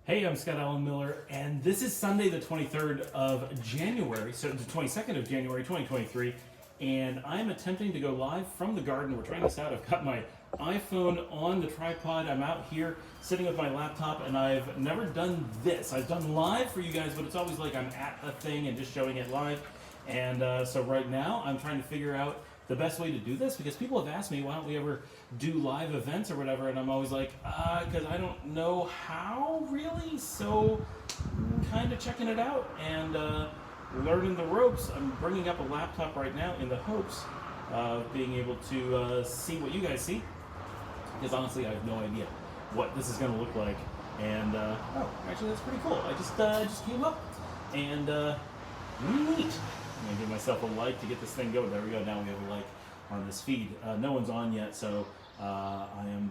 Hey, I'm Scott Allen Miller, and this is Sunday, the 23rd of January, so the 22nd of January, 2023, and I'm attempting to go live from the garden. We're trying this out. I've got my iPhone on the tripod. I'm out here sitting with my laptop, and I've never done this. I've done live for you guys, but it's always like I'm at a thing and just showing it live. And so right now, I'm trying to figure out the best way to do this, because people have asked me, why don't we ever do live events or whatever, and I'm always like, because I don't know how really, so kind of checking it out and learning the ropes. I'm bringing up a laptop right now in the hopes of being able to see what you guys see, because honestly I have no idea what this is going to look like. And oh, actually that's pretty cool. I just came up and neat. I'm gonna give myself a like to get this thing going. There we go. Now we have a like on this feed. No one's on yet, so I'm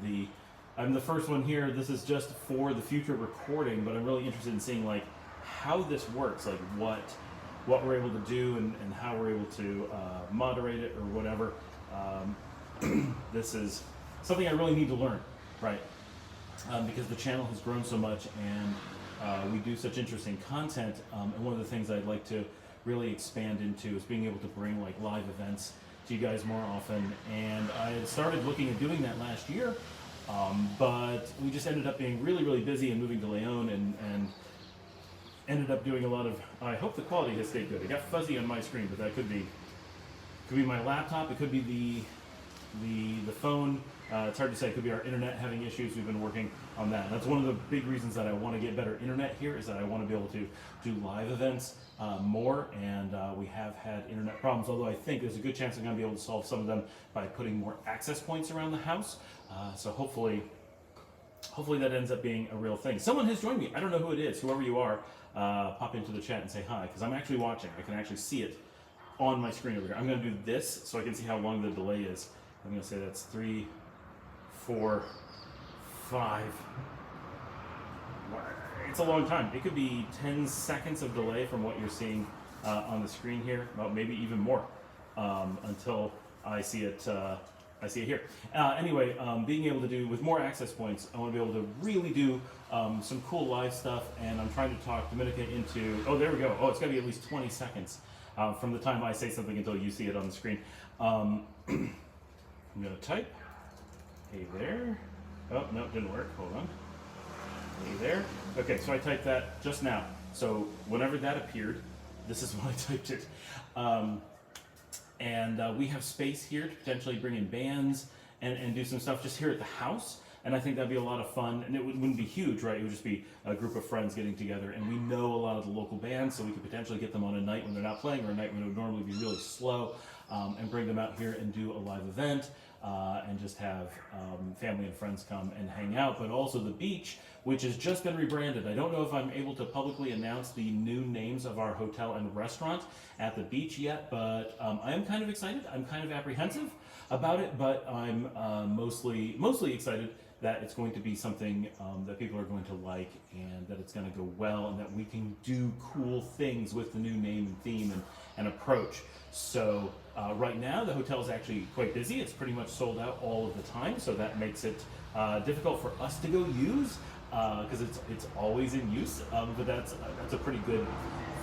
the first one here. This is just for the future recording, but I'm really interested in seeing like how this works, like what we're able to do and how we're able to moderate it or whatever. This is something I really need to learn, right? Because the channel has grown so much and we do such interesting content. And one of the things I'd like to really expand into is being able to bring like live events to you guys more often. And I had started looking at doing that last year, but we just ended up being really busy and moving to Leon and ended up doing a lot of, I hope the quality has stayed good. It got fuzzy on my screen, but that could be my laptop, it could be the phone. It's hard to say. It could be our internet having issues. We've been working on that. That's one of the big reasons that I want to get better internet here, is that I want to be able to do live events more, and we have had internet problems, although I think there's a good chance I'm going to be able to solve some of them by putting more access points around the house. So hopefully that ends up being a real thing. Someone has joined me. I don't know who it is. Whoever you are, pop into the chat and say hi, because I'm actually watching. I can actually see it on my screen over here. I'm going to do this so I can see how long the delay is. I'm going to say that's 3, 4, 5. It's a long time. It could be 10 seconds of delay from what you're seeing on the screen here, well, maybe even more, until I see it. I see it here. Anyway, being able to do with more access points, I want to be able to really do some cool live stuff, and I'm trying to talk Dominica into. Oh, there we go. Oh, it's got to be at least 20 seconds from the time I say something until you see it on the screen. I'm going to type. Hey there. Oh, no, it didn't work. Hold on. Hey there. Okay, so I typed that just now. So whenever that appeared, this is when I typed it. And we have space here to potentially bring in bands and do some stuff just here at the house. And I think that'd be a lot of fun. And it wouldn't be huge, right? It would just be a group of friends getting together. And we know a lot of the local bands, so we could potentially get them on a night when they're not playing, or a night when it would normally be really slow, and bring them out here and do a live event. And just have family and friends come and hang out. But also the beach, which has just been rebranded. I don't know if I'm able to publicly announce the new names of our hotel and restaurant at the beach yet, but I am kind of excited. I'm kind of apprehensive about it, but I'm mostly excited that it's going to be something that people are going to like, and that it's going to go well, and that we can do cool things with the new name and theme and approach. So right now the hotel is actually quite busy. It's pretty much sold out all of the time, so that makes it difficult for us to go use, because it's always in use. But that's a pretty good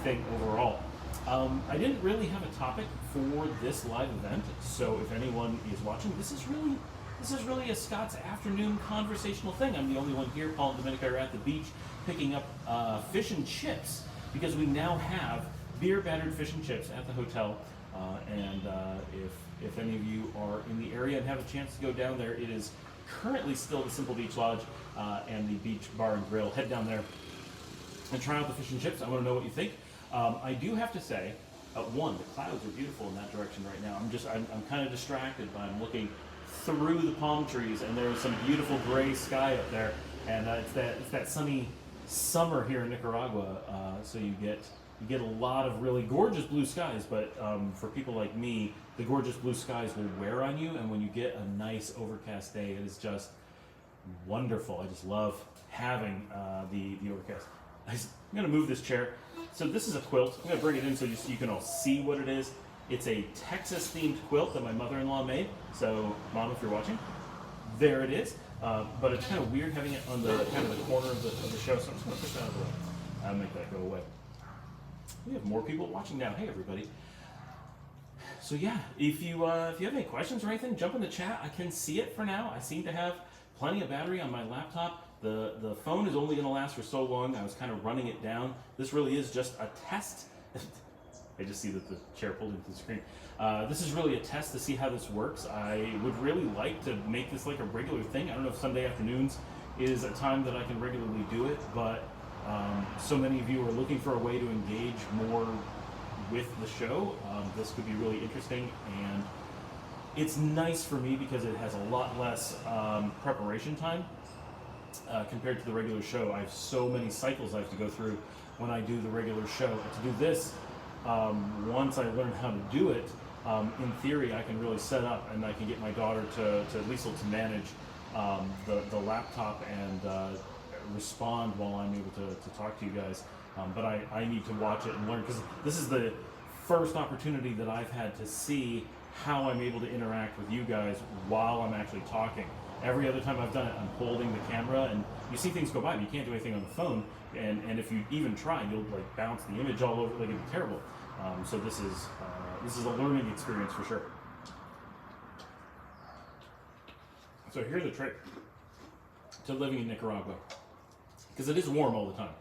thing overall. I didn't really have a topic for this live event, so if anyone is watching, this is really a Scott's afternoon conversational thing. I'm the only one here. Paul and Dominica are at the beach picking up fish and chips, because we now have beer battered fish and chips at the hotel. And if any of you are in the area and have a chance to go down there, it is currently still the Simple Beach Lodge and the Beach Bar and Grill. Head down there and try out the fish and chips. I want to know what you think. I do have to say, one, the clouds are beautiful in that direction right now. I'm kind of distracted, but I'm looking through the palm trees, and there's some beautiful gray sky up there, and it's that sunny summer here in Nicaragua. So you get a lot of really gorgeous blue skies, but for people like me, the gorgeous blue skies will wear on you, and when you get a nice overcast day, it is just wonderful. I just love having the overcast. I'm going to move this chair. So this is a quilt. I'm going to bring it in so you can all see what it is. It's a Texas-themed quilt that my mother-in-law made. So, Mom, if you're watching, there it is. But it's kind of weird having it on the kind of the corner of the show, so I'm just going to push that out of the way. I'll make that go away. We have more people watching now. Hey, everybody. So yeah, if you have any questions or anything, jump in the chat. I can see it for now. I seem to have plenty of battery on my laptop. The phone is only going to last for so long. I was kind of running it down. This really is just a test. I just see that the chair pulled into the screen. This is really a test to see how this works. I would really like to make this like a regular thing. I don't know if Sunday afternoons is a time that I can regularly do it, but so many of you are looking for a way to engage more with the show. This could be really interesting, and it's nice for me because it has a lot less preparation time compared to the regular show. I have so many cycles I have to go through when I do the regular show. And to do this, once I learn how to do it, in theory I can really set up and I can get my daughter to Liesl to manage the laptop and respond while I'm able to talk to you guys. But I need to watch it and learn, because this is the first opportunity that I've had to see how I'm able to interact with you guys while I'm actually talking. Every other time I've done it, I'm holding the camera, and you see things go by, but you can't do anything on the phone. And if you even try, you'll like bounce the image all over, like it'd be terrible. So this is a learning experience for sure. So here's a trick to living in Nicaragua, because it is warm all the time.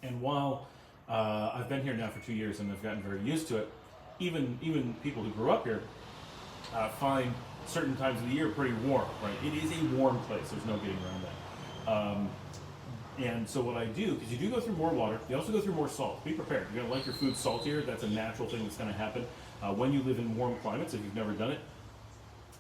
And while I've been here now for 2 years and I've gotten very used to it, even people who grew up here find certain times of the year pretty warm, right? It is a warm place. There's no getting around that. And so what I do, because you do go through more water, you also go through more salt. Be prepared. You're going to like your food saltier. That's a natural thing that's going to happen. When you live in warm climates, if you've never done it,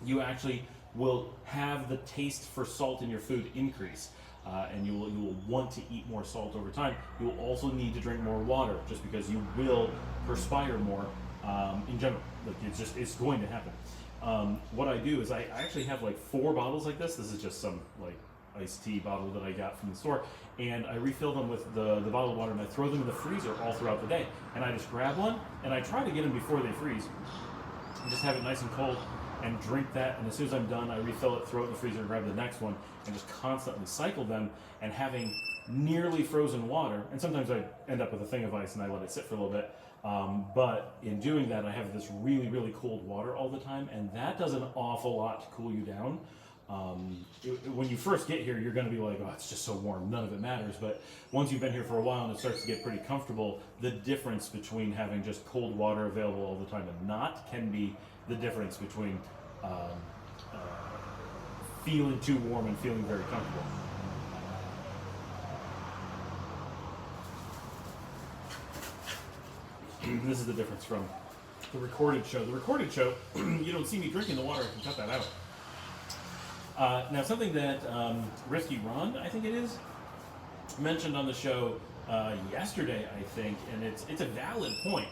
you actually will have the taste for salt in your food increase. And you will want to eat more salt over time. You will also need to drink more water, just because you will perspire more in general. Like it's going to happen. What I do is I actually have like 4 bottles like this. This is just some like iced tea bottle that I got from the store, and I refill them with the bottled water, and I throw them in the freezer all throughout the day. And I just grab one, and I try to get them before they freeze, and just have it nice and cold, and drink that. And as soon as I'm done, I refill it, throw it in the freezer, and grab the next one, and just constantly cycle them. And having nearly frozen water, and sometimes I end up with a thing of ice and I let it sit for a little bit, but in doing that, I have this really, really cold water all the time, and that does an awful lot to cool you down. When you first get here, you're going to be like, oh, it's just so warm, none of it matters. But once you've been here for a while and it starts to get pretty comfortable, the difference between having just cold water available all the time and not can be the difference between feeling too warm and feeling very comfortable. This is the difference from the recorded show. The recorded show, you don't see me drinking the water. I can cut that out. Now, something that Risky Ron, I think it is, mentioned on the show yesterday, I think, and it's a valid point,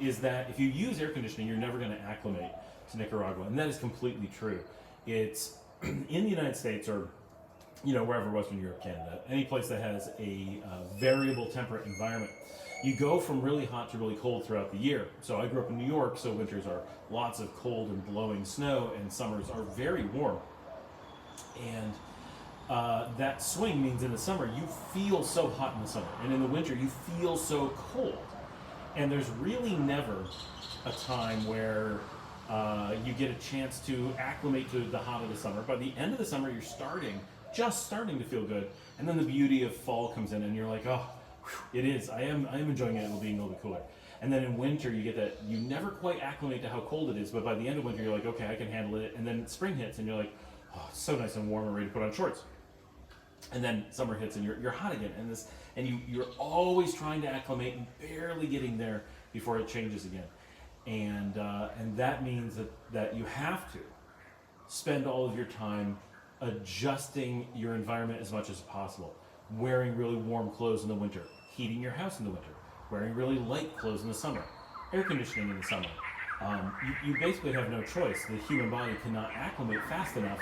is that if you use air conditioning, you're never going to acclimate to Nicaragua, and that is completely true. It's in the United States, or wherever, Western Europe, Canada, any place that has a variable temperate environment, you go from really hot to really cold throughout the year. So I grew up in New York, so winters are lots of cold and blowing snow, and summers are very warm. And that swing means in the summer you feel so hot in the summer, and in the winter you feel so cold. And there's really never a time where you get a chance to acclimate to the hot of the summer. By the end of the summer, you're just starting to feel good, and then the beauty of fall comes in, and you're like, oh, whew, it is. I am enjoying it being a little bit cooler. And then in winter, you get that you never quite acclimate to how cold it is, but by the end of winter, you're like, okay, I can handle it. And then spring hits, and you're like, oh, it's so nice and warm and ready to put on shorts. And then summer hits, and you're hot again, and you're always trying to acclimate and barely getting there before it changes again. And that means that you have to spend all of your time adjusting your environment as much as possible. Wearing really warm clothes in the winter, heating your house in the winter, wearing really light clothes in the summer, air conditioning in the summer. You basically have no choice. The human body cannot acclimate fast enough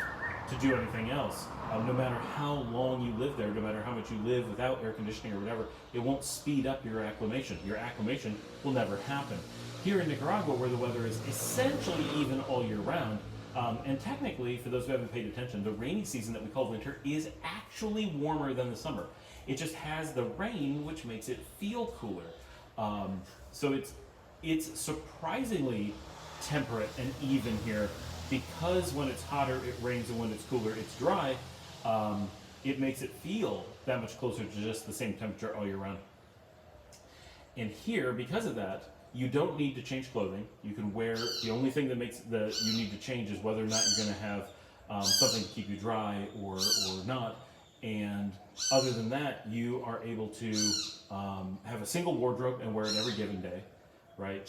to do anything else. No matter how long you live there, no matter how much you live without air conditioning or whatever, it won't speed up your acclimation. Your acclimation will never happen. Here in Nicaragua, where the weather is essentially even all year round, And technically, for those who haven't paid attention, the rainy season that we call winter is actually warmer than the summer. It just has the rain, which makes it feel cooler. So it's surprisingly temperate and even here, because when it's hotter it rains and when it's cooler it's dry. It makes it feel that much closer to just the same temperature all year round. And here, because of that, you don't need to change clothing. You can wear, the only thing that makes you need to change is whether or not you're going to have something to keep you dry or not. And other than that, you are able to have a single wardrobe and wear it every given day, right?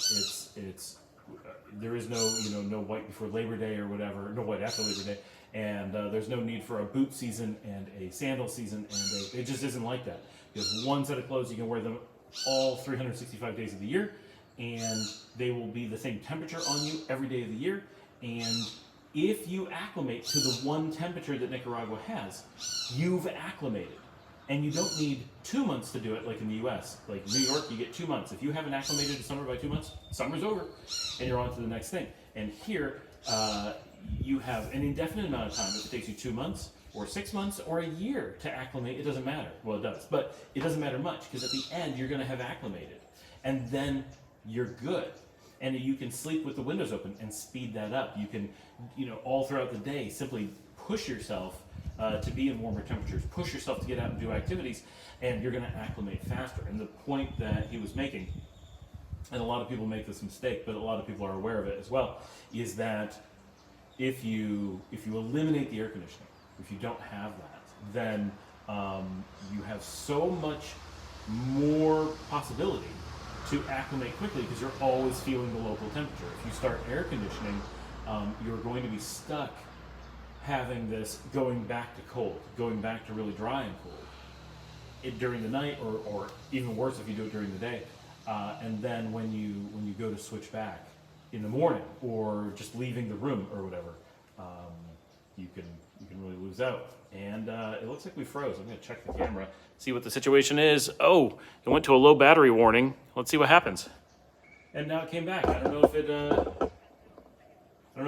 There is no white before Labor Day or whatever, no white after Labor Day, and there's no need for a boot season and a sandal season, and it just isn't like that. You have one set of clothes, you can wear them all 365 days of the year, and they will be the same temperature on you every day of the year. And if you acclimate to the one temperature that Nicaragua has, you've acclimated. And you don't need 2 months to do it like in the US. Like New York, you get 2 months. If you haven't acclimated to summer by 2 months, summer's over, and you're on to the next thing. And here, you have an indefinite amount of time. If it takes you 2 months, or 6 months, or a year to acclimate, it doesn't matter. Well, it does, but it doesn't matter much, because at the end, you're gonna have acclimated. And then you're good. And you can sleep with the windows open and speed that up. You can, all throughout the day, simply push yourself to be in warmer temperatures, push yourself to get out and do activities, and you're going to acclimate faster. And the point that he was making, and a lot of people make this mistake, but a lot of people are aware of it as well, is that if you eliminate the air conditioning, if you don't have that, then you have so much more possibility to acclimate quickly, because you're always feeling the local temperature. If you start air conditioning, you're going to be stuck having this going back to cold, going back to really dry and cold during the night, or even worse if you do it during the day. And then when you go to switch back in the morning, or just leaving the room or whatever, you can really lose out. And it looks like we froze. I'm going to check the camera, see what the situation is. Oh, it went to a low battery warning. Let's see what happens. And now it came back. I don't know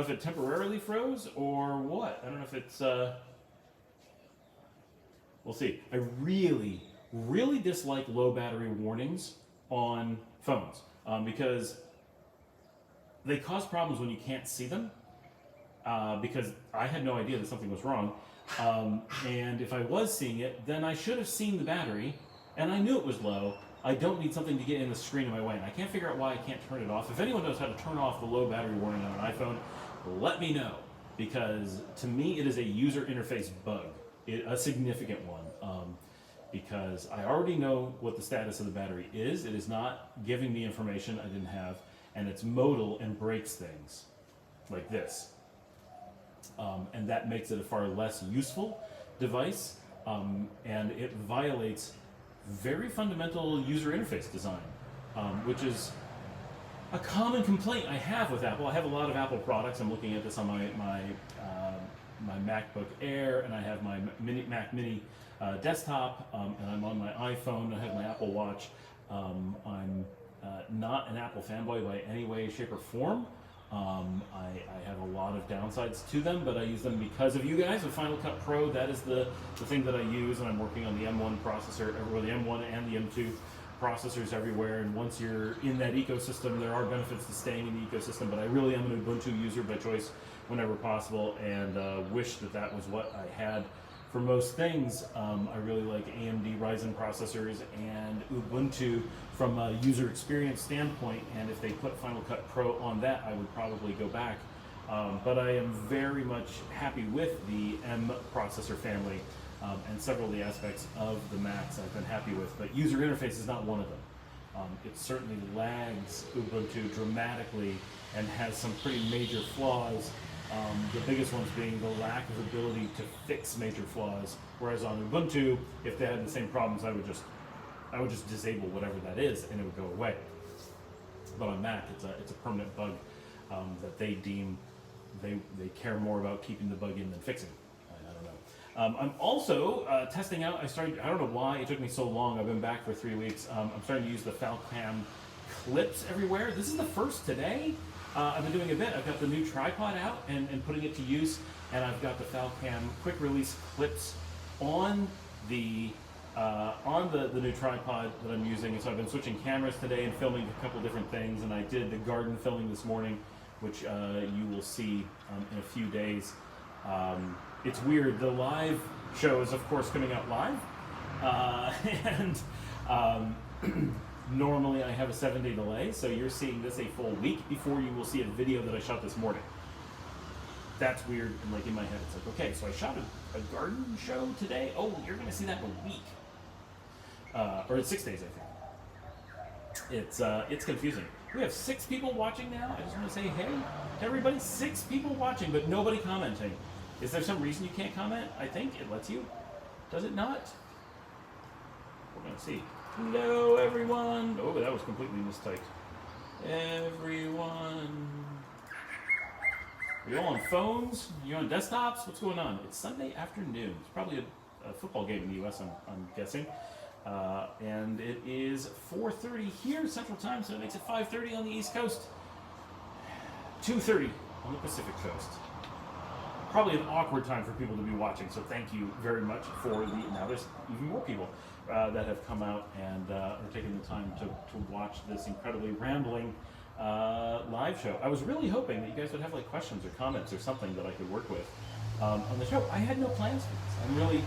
if it temporarily froze or what. I don't know if it's we'll see. I really, really dislike low battery warnings on phones because they cause problems when you can't see them. Because I had no idea that something was wrong. And if I was seeing it, then I should have seen the battery, and I knew it was low. I don't need something to get in the screen in my way, and I can't figure out why I can't turn it off. If anyone knows how to turn off the low battery warning on an iPhone, let me know, because to me it is a user interface bug, a significant one, because I already know what the status of the battery is. It is not giving me information I didn't have, and it's modal and breaks things like this. And that makes it a far less useful device, and it violates very fundamental user interface design, which is a common complaint I have with Apple. I have a lot of Apple products. I'm looking at this on my MacBook Air, and I have my Mac Mini desktop, and I'm on my iPhone. I have my Apple Watch. I'm not an Apple fanboy by any way, shape, or form. I have a lot of downsides to them, but I use them because of you guys. With Final Cut Pro, that is the thing that I use, and I'm working on the M1 processor, or the M1 and the M2 processors everywhere. And once you're in that ecosystem, there are benefits to staying in the ecosystem, but I really am an Ubuntu user by choice whenever possible, and wish that was what I had for most things. I really like AMD Ryzen processors and Ubuntu from a user experience standpoint, and if they put Final Cut Pro on that, I would probably go back. But I am very much happy with the M processor family, and several of the aspects of the Macs I've been happy with, but user interface is not one of them. It certainly lags Ubuntu dramatically and has some pretty major flaws. The biggest ones being the lack of ability to fix major flaws, whereas on Ubuntu, if they had the same problems, I would just disable whatever that is, and it would go away. But on Mac, it's a permanent bug that they deem they care more about keeping the bug in than fixing it. I don't know. I'm also testing out. I don't know why it took me so long. I've been back for 3 weeks. I'm starting to use the Falcam clips everywhere. This is the first today. I've been doing a bit. I've got the new tripod out and putting it to use, and I've got the Falcam quick release clips on the new tripod that I'm using. And so I've been switching cameras today and filming a couple different things, and I did the garden filming this morning, which you will see in a few days. It's weird. The live show is, of course, coming out live, and normally I have a 7-day delay, so you're seeing this a full week before you will see a video that I shot this morning. That's weird, and like in my head, it's like, okay, so I shot a garden show today. Oh, you're going to see that in a week, or in 6 days, I think. It's confusing. We have 6 people watching now. I just want to say, hey, to everybody, 6 people watching, but nobody commenting. Is there some reason you can't comment? I think it lets you. Does it not? We're going to see. Hello, everyone. Oh, that was completely mistyped. Everyone. Are you all on phones? Are you on desktops? What's going on? It's Sunday afternoon. It's probably a football game in the U.S., I'm guessing. And it is 4:30 here, Central Time, so it makes it 5:30 on the East Coast. 2:30 on the Pacific Coast. Probably an awkward time for people to be watching, so thank you very much for now there's even more people that have come out and are taking the time to watch this incredibly rambling live show. I was really hoping that you guys would have like questions or comments or something that I could work with on the show. I had no plans for this.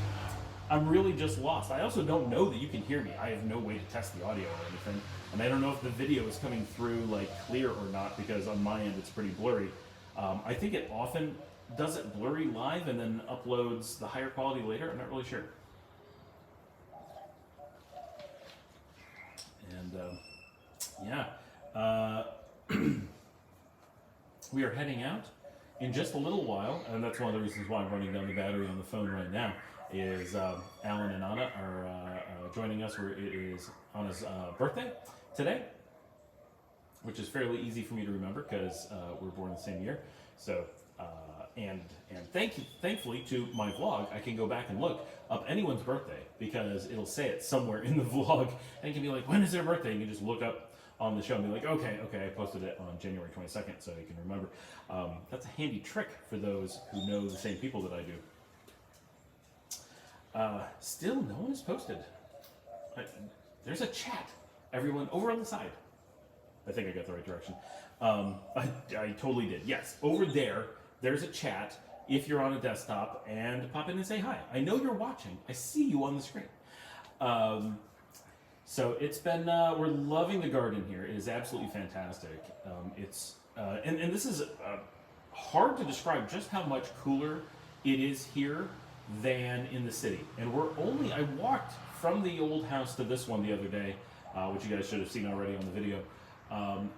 I'm really just lost. I also don't know that you can hear me. I have no way to test the audio or anything, and I don't know if the video is coming through like clear or not, because on my end it's pretty blurry. I think it often does it blurry live and then uploads the higher quality later. I'm not really sure. And we are heading out in just a little while, and that's one of the reasons why I'm running down the battery on the phone right now. Is Alan and Anna are joining us. It is Anna's birthday today, which is fairly easy for me to remember because we're born the same year. So. And thankfully to my vlog, I can go back and look up anyone's birthday because it'll say it somewhere in the vlog, and it can be like, when is their birthday? And you just look up on the show and be like, okay, I posted it on January 22nd, so you can remember. That's a handy trick for those who know the same people that I do. Still, no one has posted. There's a chat. Everyone over on the side. I think I got the right direction. I totally did. Yes, over there. There's a chat if you're on a desktop, and pop in and say hi. I know you're watching. I see you on the screen. So it's been, we're loving the garden here. It is absolutely fantastic. And this is hard to describe just how much cooler it is here than in the city. And I walked from the old house to this one the other day, which you guys should have seen already on the video.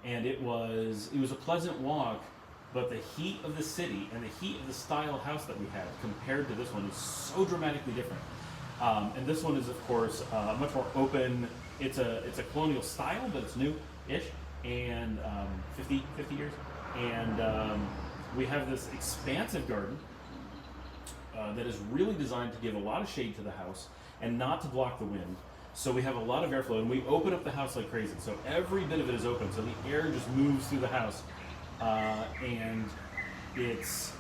And it was a pleasant walk. But the heat of the city and the heat of the style house that we had compared to this one is so dramatically different. And this one is, of course, much more open. It's a colonial style, but it's new-ish, and 50 years. And we have this expansive garden that is really designed to give a lot of shade to the house and not to block the wind. So we have a lot of airflow, and we open up the house like crazy. So every bit of it is open, so the air just moves through the house. And it's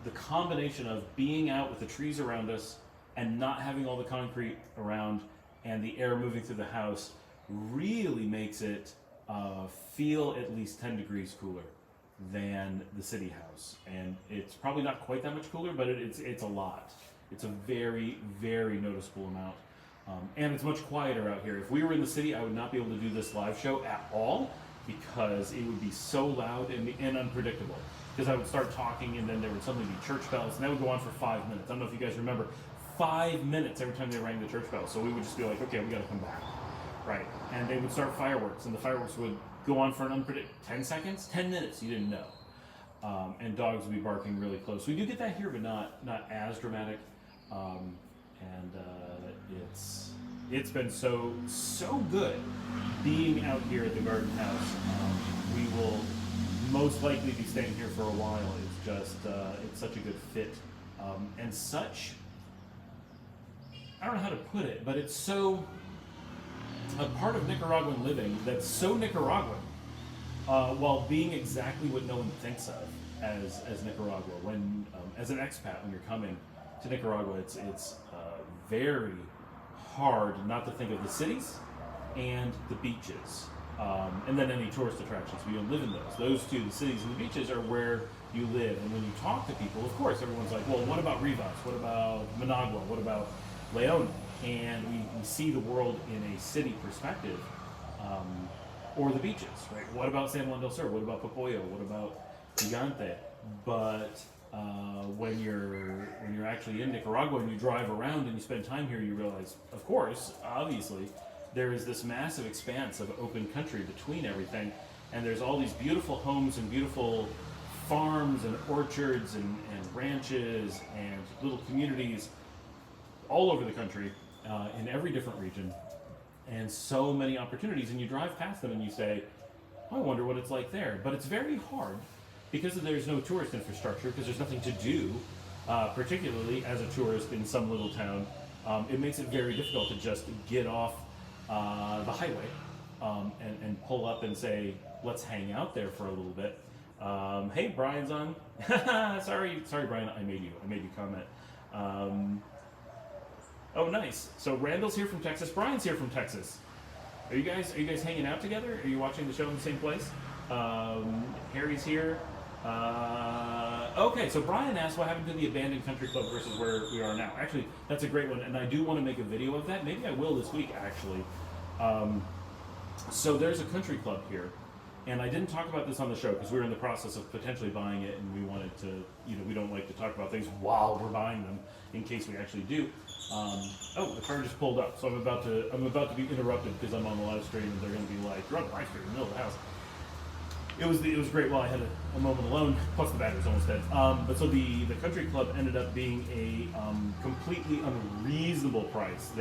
the combination of being out with the trees around us and not having all the concrete around and the air moving through the house really makes it feel at least 10 degrees cooler than the city house. And it's probably not quite that much cooler, but it's a lot. It's a very, very noticeable amount. And it's much quieter out here. If we were in the city, I would not be able to do this live show at all, because it would be so loud and unpredictable. Because I would start talking, and then there would suddenly be church bells, and that would go on for 5 minutes. I don't know if you guys remember, 5 minutes every time they rang the church bell. So we would just be like, okay, we got to come back, right? And they would start fireworks, and the fireworks would go on for an unpredictable 10 seconds, 10 minutes. You didn't know, and dogs would be barking really close. We do get that here, but not as dramatic. It's been so good being out here at the garden house. We will most likely be staying here for a while. It's just it's such a good fit, and such, I don't know how to put it, but it's so a part of Nicaraguan living that's so Nicaraguan while being exactly what no one thinks of as Nicaragua. When as an expat, when you're coming to Nicaragua, it's very hard not to think of the cities and the beaches, and then any tourist attractions. We don't live in those. Those two, the cities and the beaches, are where you live. And when you talk to people, of course, everyone's like, well, what about Rivas? What about Managua? What about Leon? And we see the world in a city perspective, or the beaches, right? What about San Juan del Sur? What about Popoyo? What about Gigante? But when you're actually in Nicaragua and you drive around and you spend time here, you realize, of course, obviously, there is this massive expanse of open country between everything, and there's all these beautiful homes and beautiful farms and orchards and ranches and little communities all over the country, in every different region, and so many opportunities. And you drive past them and you say, oh, I wonder what it's like there. But it's very hard because there's no tourist infrastructure, because there's nothing to do, particularly as a tourist in some little town. It makes it very difficult to just get off the highway and pull up and say, let's hang out there for a little bit. Hey, Brian's on. sorry, Brian, I made you comment. Oh, nice. So Randall's here from Texas. Brian's here from Texas. Are you guys hanging out together? Are you watching the show in the same place? Harry's here. Okay, so Brian asked what happened to the abandoned country club versus where we are now. Actually, that's a great one, and I do want to make a video of that. Maybe I will this week, actually. So there's a country club here, and I didn't talk about this on the show because we were in the process of potentially buying it, and we wanted to, we don't like to talk about things while we're buying them in case we actually do. Oh, the car just pulled up, so I'm about to be interrupted because I'm on the live stream, and they're going to be like, "You're on the live stream in the middle of the house." It was great while I had a moment alone. Plus the battery's almost dead. But so the country club ended up being a completely unreasonable price.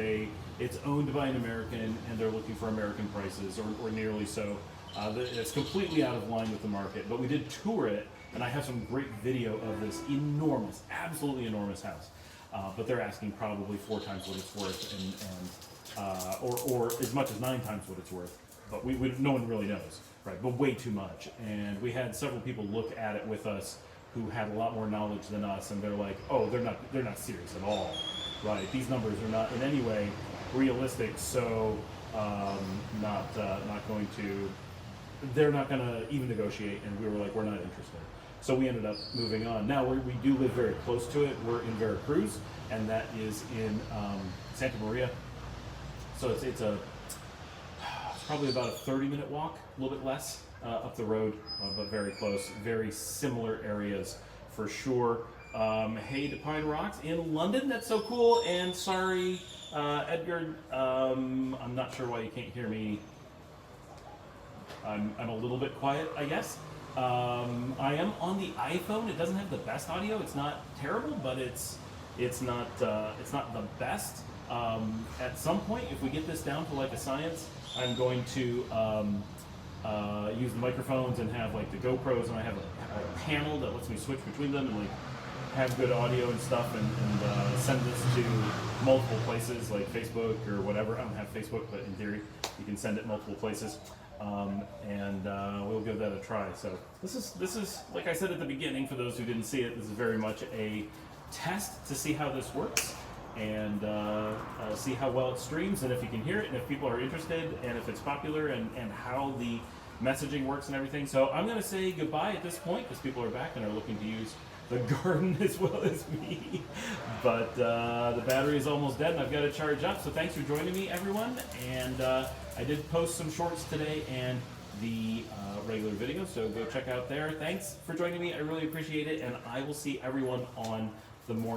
It's owned by an American, and they're looking for American prices, or nearly so. It's completely out of line with the market. But we did tour it, and I have some great video of this enormous, absolutely enormous house. But they're asking probably 4 times what it's worth, or as much as 9 times what it's worth. But no one really knows, right? But way too much. And we had several people look at it with us who had a lot more knowledge than us, and they're like, "Oh, they're not serious at all, right? These numbers are not in any way realistic. So, not going to. They're not going to even negotiate." And we were like, "We're not interested." So we ended up moving on. Now we do live very close to it. We're in Veracruz, and that is in Santa Maria. So it's probably about a 30-minute walk, a little bit less up the road, but very close. Very similar areas for sure. Hey to Pine Rocks in London. That's so cool. And sorry, Edgar. I'm not sure why you can't hear me. I'm a little bit quiet, I guess. I am on the iPhone. It doesn't have the best audio. It's not terrible, but it's not the best. At some point, if we get this down to like a science, I'm going to use the microphones and have like the GoPros, and I have a panel that lets me switch between them and like have good audio and stuff, and send this to multiple places like Facebook or whatever. I don't have Facebook, but in theory, you can send it multiple places. And we'll give that a try. So this is like I said at the beginning, for those who didn't see it, this is very much a test to see how this works, and see how well it streams, and if you can hear it, and if people are interested, and if it's popular, and how the messaging works and everything. So I'm going to say goodbye at this point because people are back and are looking to use the garden as well as me. But the battery is almost dead, and I've got to charge up. So thanks for joining me, everyone. And I did post some shorts today and the regular video, so go check out there. Thanks for joining me. I really appreciate it, and I will see everyone on the morning.